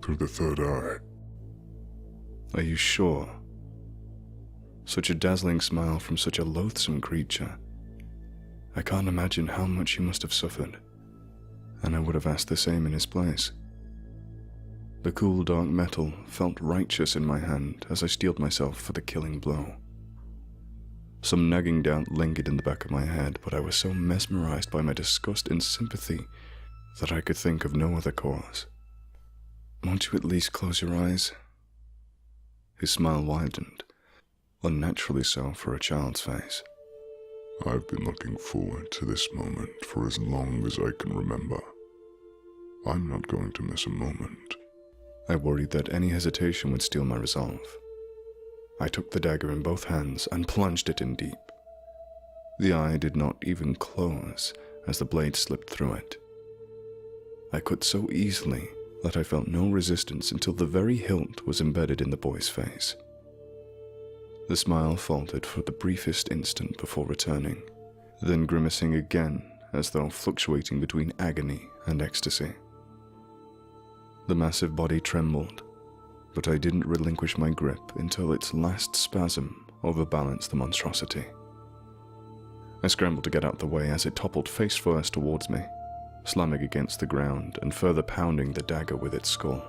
Through the third eye. Are you sure? Such a dazzling smile from such a loathsome creature. I can't imagine how much he must have suffered, and I would have asked the same in his place. The cool dark metal felt righteous in my hand as I steeled myself for the killing blow. Some nagging doubt lingered in the back of my head, but I was so mesmerized by my disgust and sympathy that I could think of no other cause. Won't you at least close your eyes? His smile widened. unnaturally so for a child's face. I've been looking forward to this moment for as long as I can remember. I'm not going to miss a moment. I worried that any hesitation would steal my resolve. I took the dagger in both hands and plunged it in deep. The eye did not even close as the blade slipped through it. I cut so easily that I felt no resistance until the very hilt was embedded in the boy's face. The smile faltered for the briefest instant before returning, then grimacing again as though fluctuating between agony and ecstasy. The massive body trembled, but I didn't relinquish my grip until its last spasm overbalanced the monstrosity. I scrambled to get out the way as it toppled face first towards me, slamming against the ground and further pounding the dagger with its skull.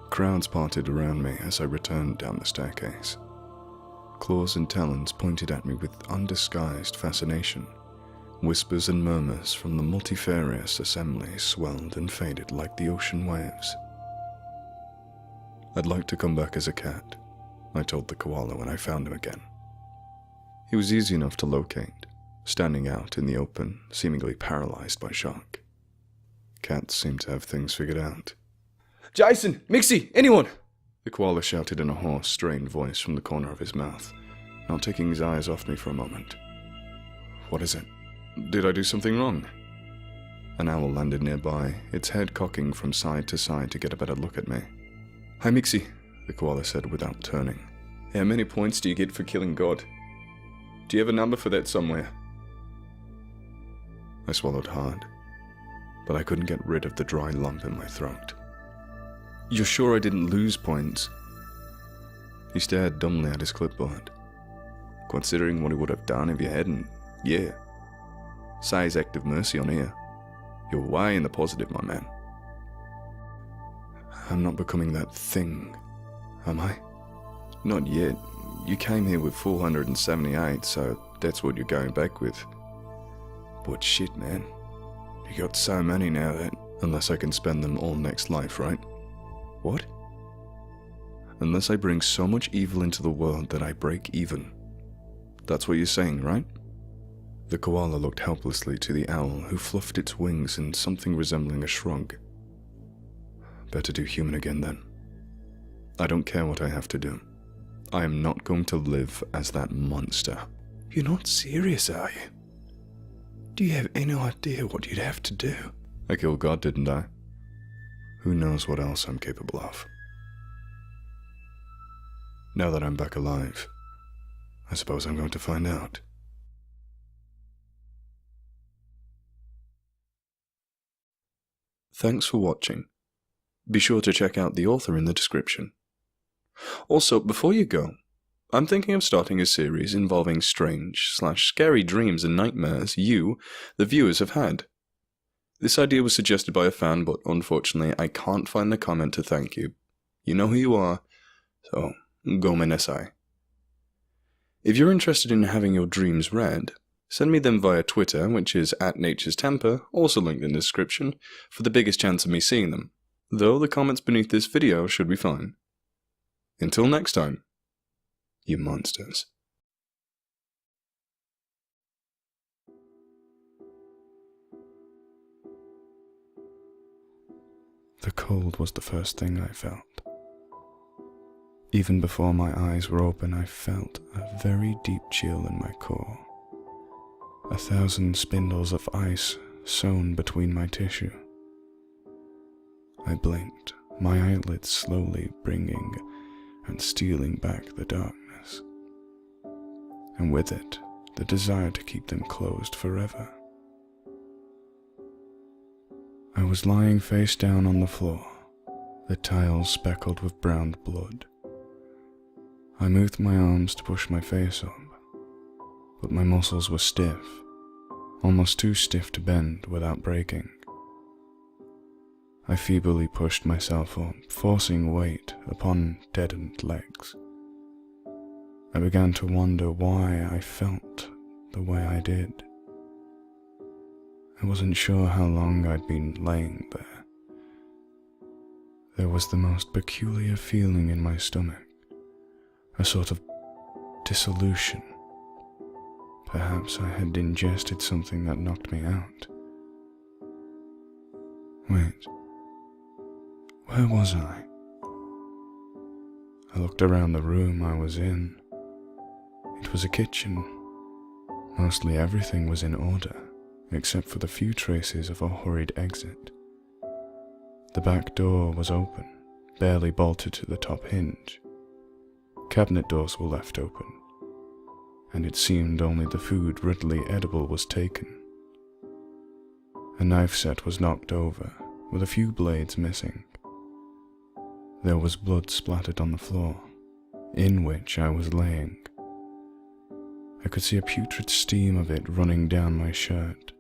Crowds parted around me as I returned down the staircase. Claws and talons pointed at me with undisguised fascination. Whispers and murmurs from the multifarious assembly swelled and faded like the ocean waves. I'd like to come back as a cat, I told the koala when I found him again. He was easy enough to locate, standing out in the open, seemingly paralyzed by shock. Cats seem to have things figured out. "Jason! Mixie! Anyone!" The koala shouted in a hoarse, strained voice from the corner of his mouth, not taking his eyes off me for a moment. "What is it? Did I do something wrong?" An owl landed nearby, its head cocking from side to side to get a better look at me. "Hi, Mixie," the koala said without turning. "How many points do you get for killing God? Do you have a number for that somewhere?" I swallowed hard, but I couldn't get rid of the dry lump in my throat. "You're sure I didn't lose points?" He stared dumbly at his clipboard. "Considering what he would have done if you hadn't, yeah. Size act of mercy on here. You're way in the positive, my man." "I'm not becoming that thing, am I?" "Not yet. You came here with 478, so that's what you're going back with. But shit, man. You got so many now that... Unless I can spend them all next life, right?" "What?" "Unless I bring so much evil into the world that I break even. That's what you're saying, right?" The koala looked helplessly to the owl, who fluffed its wings in something resembling a shrug. "Better do human again, then. I don't care what I have to do. I am not going to live as that monster." "You're not serious, are you? Do you have any idea what you'd have to do?" "I killed God, didn't I? Who knows what else I'm capable of? Now that I'm back alive, I suppose I'm going to find out." Thanks for watching. Be sure to check out the author in the description. Also, before you go, I'm thinking of starting a series involving strange/scary dreams and nightmares you, the viewers, have had. This idea was suggested by a fan, but unfortunately I can't find the comment to thank you. You know who you are, so gomen nasai. If you're interested in having your dreams read, send me them via Twitter, which is @naturestemper, also linked in the description, for the biggest chance of me seeing them, though the comments beneath this video should be fine. Until next time, you monsters. The cold was the first thing I felt. Even before my eyes were open, I felt a very deep chill in my core. 1,000 spindles of ice sewn between my tissue. I blinked, my eyelids slowly bringing and stealing back the darkness, and with it, the desire to keep them closed forever. I was lying face down on the floor, the tiles speckled with brown blood. I moved my arms to push my face up, but my muscles were stiff, almost too stiff to bend without breaking. I feebly pushed myself up, forcing weight upon deadened legs. I began to wonder why I felt the way I did. I wasn't sure how long I'd been laying there. There was the most peculiar feeling in my stomach, a sort of dissolution. Perhaps I had ingested something that knocked me out. Wait, where was I? I looked around the room I was in. It was a kitchen. Mostly everything was in order, except for the few traces of a hurried exit. The back door was open, barely bolted to the top hinge. Cabinet doors were left open, and it seemed only the food readily edible was taken. A knife set was knocked over, with a few blades missing. There was blood splattered on the floor, in which I was laying. I could see a putrid steam of it running down my shirt,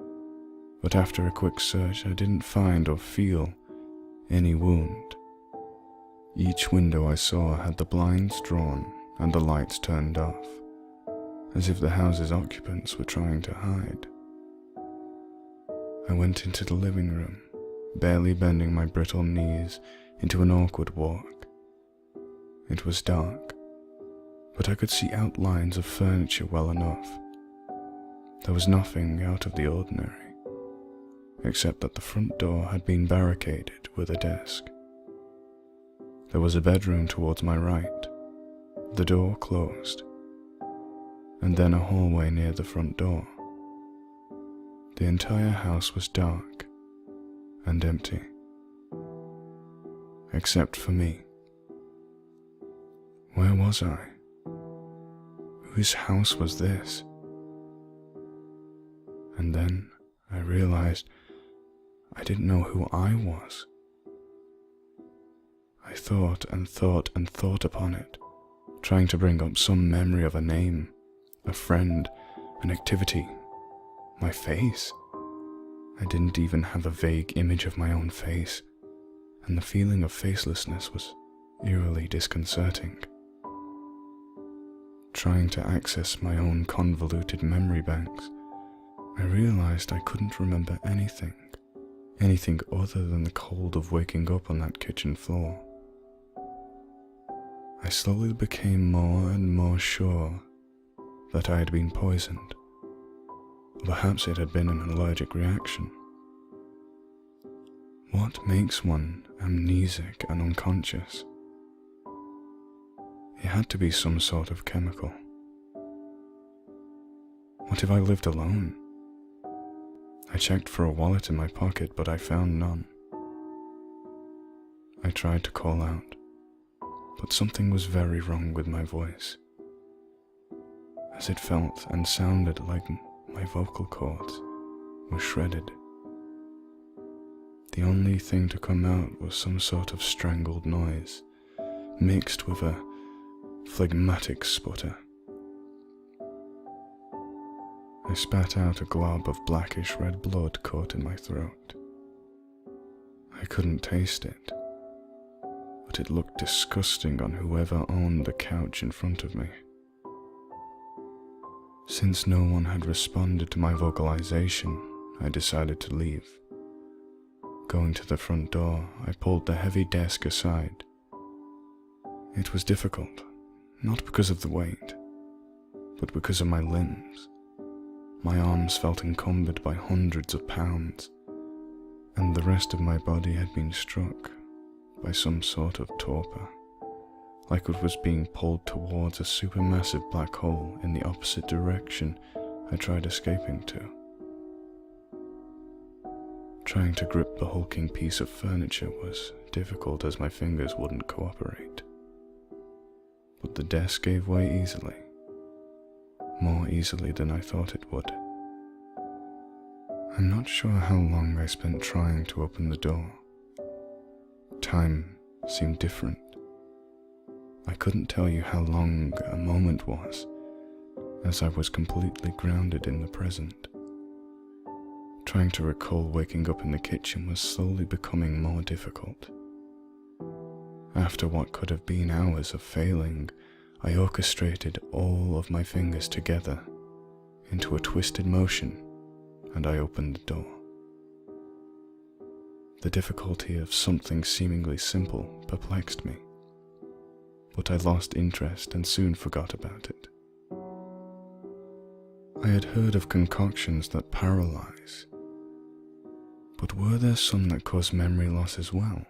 but after a quick search I didn't find or feel any wound. Each window I saw had the blinds drawn and the lights turned off, as if the house's occupants were trying to hide. I went into the living room, barely bending my brittle knees into an awkward walk. It was dark, but I could see outlines of furniture well enough. There was nothing out of the ordinary, except that the front door had been barricaded with a desk. There was a bedroom towards my right, the door closed, and then a hallway near the front door. The entire house was dark and empty, except for me. Where was I? Whose house was this? And then I realized I didn't know who I was. I thought and thought and thought upon it, trying to bring up some memory of a name, a friend, an activity, my face. I didn't even have a vague image of my own face, and the feeling of facelessness was eerily disconcerting. Trying to access my own convoluted memory banks, I realized I couldn't remember anything other than the cold of waking up on that kitchen floor. I slowly became more and more sure that I had been poisoned. Perhaps it had been an allergic reaction. What makes one amnesic and unconscious? It had to be some sort of chemical. What if I lived alone? I checked for a wallet in my pocket, but I found none. I tried to call out, but something was very wrong with my voice, as it felt and sounded like my vocal cords were shredded. The only thing to come out was some sort of strangled noise, mixed with a phlegmatic sputter. I spat out a glob of blackish red blood caught in my throat. I couldn't taste it, but it looked disgusting on whoever owned the couch in front of me. Since no one had responded to my vocalization, I decided to leave. Going to the front door, I pulled the heavy desk aside. It was difficult, not because of the weight, but because of my limbs. My arms felt encumbered by hundreds of pounds, and the rest of my body had been struck by some sort of torpor, like it was being pulled towards a supermassive black hole in the opposite direction I tried escaping to. Trying to grip the hulking piece of furniture was difficult as my fingers wouldn't cooperate. But the desk gave way easily, more easily than I thought it would. I'm not sure how long I spent trying to open the door. Time seemed different. I couldn't tell you how long a moment was, as I was completely grounded in the present. Trying to recall waking up in the kitchen was slowly becoming more difficult. After what could have been hours of failing, I orchestrated all of my fingers together into a twisted motion, and I opened the door. The difficulty of something seemingly simple perplexed me. but I lost interest and soon forgot about it. I had heard of concoctions that paralyze, but were there some that cause memory loss as well?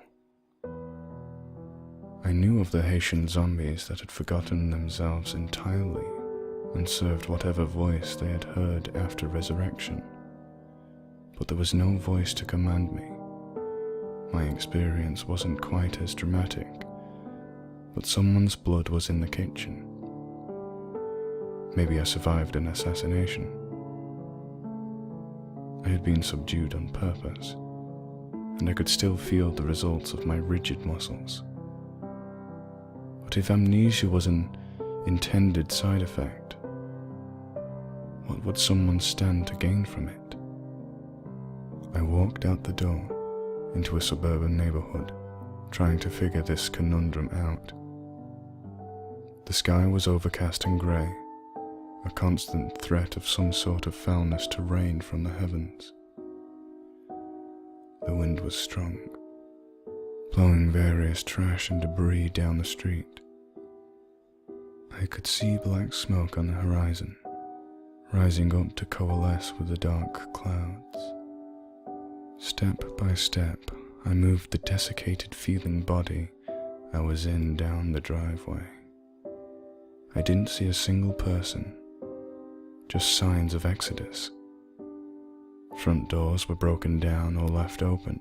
I knew of the Haitian zombies that had forgotten themselves entirely and served whatever voice they had heard after resurrection, but there was no voice to command me. My experience wasn't quite as dramatic, but someone's blood was in the kitchen. Maybe I survived an assassination. I had been subdued on purpose, and I could still feel the results of my rigid muscles. But if amnesia was an intended side effect, what would someone stand to gain from it? I walked out the door into a suburban neighborhood, trying to figure this conundrum out. The sky was overcast and grey, a constant threat of some sort of foulness to rain from the heavens. The wind was strong, blowing various trash and debris down the street. I could see black smoke on the horizon, rising up to coalesce with the dark clouds. Step by step, I moved the desiccated feeling body I was in down the driveway. I didn't see a single person, just signs of exodus. Front doors were broken down or left open,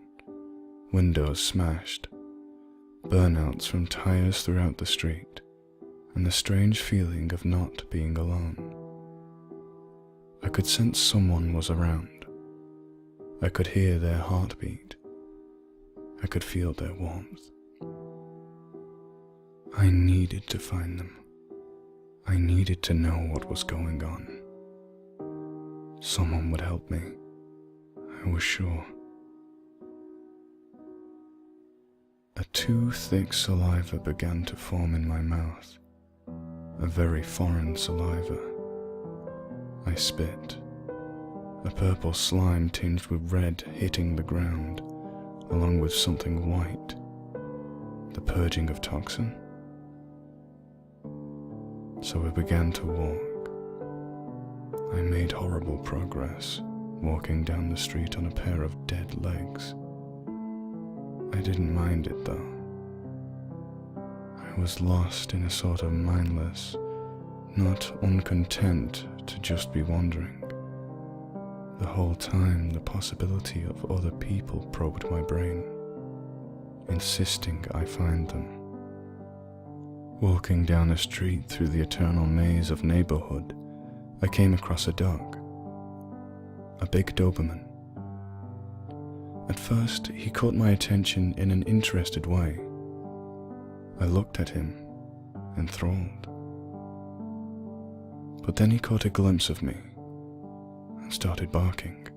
windows smashed, burnouts from tires throughout the street, and the strange feeling of not being alone. I could sense someone was around. I could hear their heartbeat. I could feel their warmth. I needed to find them. I needed to know what was going on. Someone would help me. I was sure. A too thick saliva began to form in my mouth, a very foreign saliva. I spit, a purple slime tinged with red hitting the ground, along with something white, the purging of toxin. So I began to walk. I made horrible progress, walking down the street on a pair of dead legs. I didn't mind it though. I was lost in a sort of mindless, not uncontent to just be wandering. The whole time the possibility of other people probed my brain, insisting I find them. Walking down a street through the eternal maze of neighborhood, I came across a dog, a big Doberman. At first, he caught my attention in an interested way. I looked at him, enthralled. But then he caught a glimpse of me and started barking.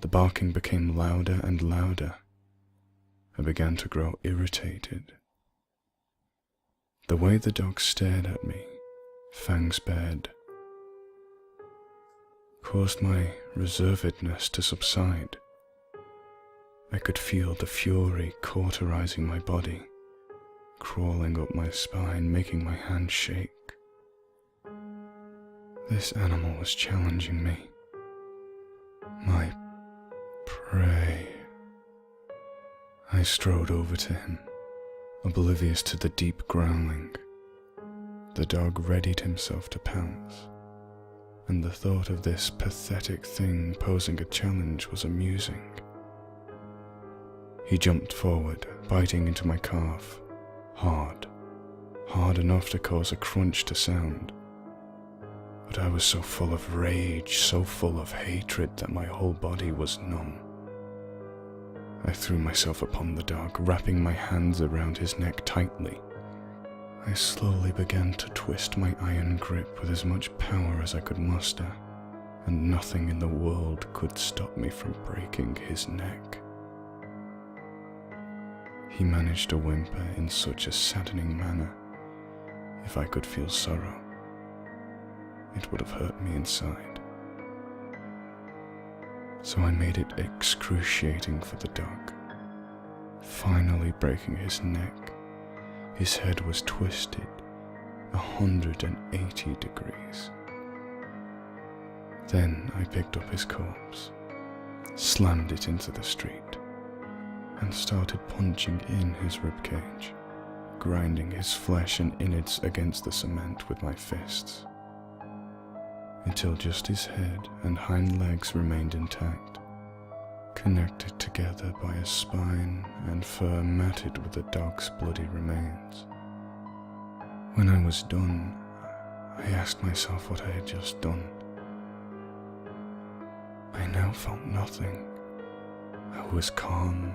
The barking became louder and louder. I began to grow irritated. The way the dog stared at me, fangs bared, caused my reservedness to subside. I could feel the fury cauterizing my body, crawling up my spine, making my hands shake. This animal was challenging me, my prey. I strode over to him, oblivious to the deep growling. The dog readied himself to pounce, and the thought of this pathetic thing posing a challenge was amusing. He jumped forward, biting into my calf, hard enough to cause a crunch to sound. But I was so full of rage, so full of hatred that my whole body was numb. I threw myself upon the dog, wrapping my hands around his neck tightly. I slowly began to twist my iron grip with as much power as I could muster, and nothing in the world could stop me from breaking his neck. He managed to whimper in such a saddening manner. If I could feel sorrow, it would have hurt me inside. So I made it excruciating for the dog, finally breaking his neck, His head was twisted 180 degrees. Then I picked up his corpse, slammed it into the street, and started punching in his ribcage, grinding his flesh and innards against the cement with my fists, until just his head and hind legs remained intact, connected together by a spine and fur matted with the dog's bloody remains. When I was done, I asked myself what I had just done. I now felt nothing. I was calm